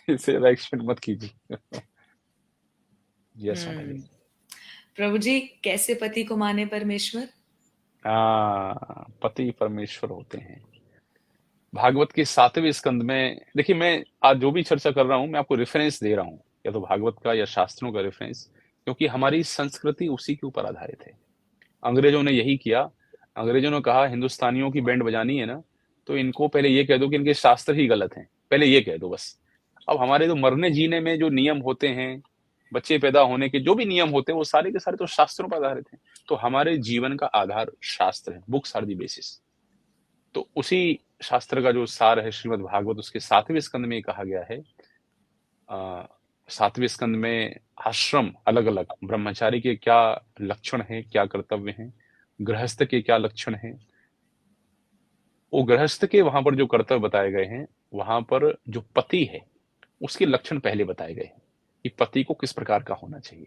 इससे ज्यादा एक्सपेक्ट मत कीजिए। यस माता जी। हम्म। प्रभु जी, कैसे पति को माने परमेश्वर? हाँ, पति परमेश्वर होते हैं। भागवत के 7वें स्कंद में देखिए, मैं आज जो भी चर्चा कर रहा हूं मैं आपको रेफरेंस दे रहा हूं, या तो भागवत का या शास्त्रों का रेफरेंस, क्योंकि हमारी संस्कृति उसी के ऊपर आधारित है। अंग्रेजों ने यही किया। अंग्रेजों ने कहा हिंदुस्तानियों की बैंड बजानी है ना, तो इनको पहले ये कह दो कि इनके शास्त्र ही गलत हैं, पहले ये कह दो बस। अब हमारे तो मरने जीने में जो नियम होते हैं, बच्चे पैदा होने के जो भी नियम होते हैं, वो सारे के सारे तो शास्त्रों पर आधारित हैं। तो हमारे जीवन का आधार शास्त्र है, बुक्स आर दी बेसिस। तो उसी शास्त्र का जो सार है श्रीमद् भागवत, उसके 7वें स्कंद में कहा गया है। 7वें स्कंद में आश्रम अलग अलग, ब्रह्मचारी के क्या लक्षण हैं, क्या कर्तव्य हैं, गृहस्थ के क्या लक्षण हैं। वो गृहस्थ के वहां पर जो कर्तव्य बताए गए हैं, वहां पर जो पति है उसके लक्षण पहले बताए गए हैं कि पति को किस प्रकार का होना चाहिए।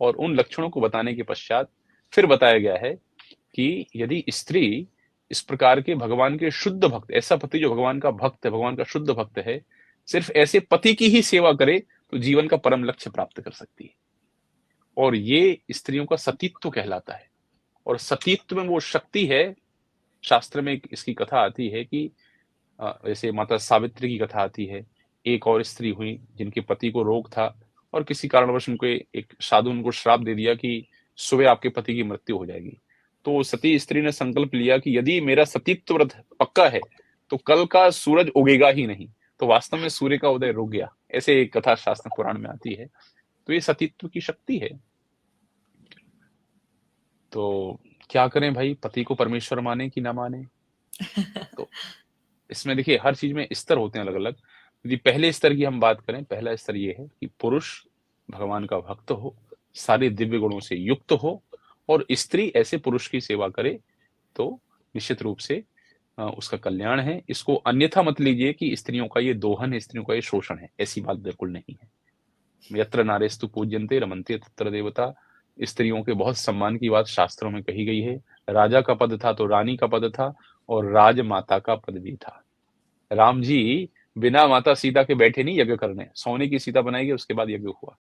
और उन लक्षणों को बताने के पश्चात फिर बताया गया है कि यदि स्त्री इस प्रकार के भगवान के शुद्ध भक्त, ऐसा पति जो भगवान का भक्त है, भगवान का शुद्ध भक्त है, सिर्फ ऐसे पति की ही सेवा करे, तो जीवन का परम लक्ष्य प्राप्त कर सकती है। और ये स्त्रियों का सतीत्व कहलाता है। और सतीत्व में वो शक्ति है। शास्त्र में इसकी कथा आती है कि जैसे माता सावित्री की कथा आती है। एक और स्त्री हुई जिनके पति को रोग था, और किसी कारणवश उनको एक साधु उनको श्राप दे दिया कि सुबह आपके पति की मृत्यु हो जाएगी। तो सती स्त्री ने संकल्प लिया कि यदि मेरा सतीत्व व्रत पक्का है तो कल का सूरज उगेगा ही नहीं। तो वास्तव में सूर्य का उदय रुक गया। ऐसे एक कथा शास्त्र पुराण में आती है। तो ये सतीत्व की शक्ति है। तो क्या करें भाई, पति को परमेश्वर माने कि ना माने? तो इसमें देखिए हर चीज में स्तर होते हैं अलग अलग। यदि पहले स्तर की हम बात करें, पहला स्तर ये है कि पुरुष भगवान का भक्त हो, सारे दिव्य गुणों से युक्त हो, और स्त्री ऐसे पुरुष की सेवा करे, तो निश्चित रूप से उसका कल्याण है। इसको अन्यथा मत लीजिए कि स्त्रियों का ये दोहन है, स्त्रियों का ये शोषण है। ऐसी बात बिल्कुल नहीं है। यत्र नारेस्तु पूज्यन्ते रमन्ते तत्र देवता। स्त्रियों के बहुत सम्मान की बात शास्त्रों में कही गई है। राजा का पद था तो रानी का पद था, और राजमाता का पद भी था। राम जी बिना माता सीता के बैठे नहीं यज्ञ करने, सोने की सीता बनाई गई, उसके बाद यज्ञ हुआ।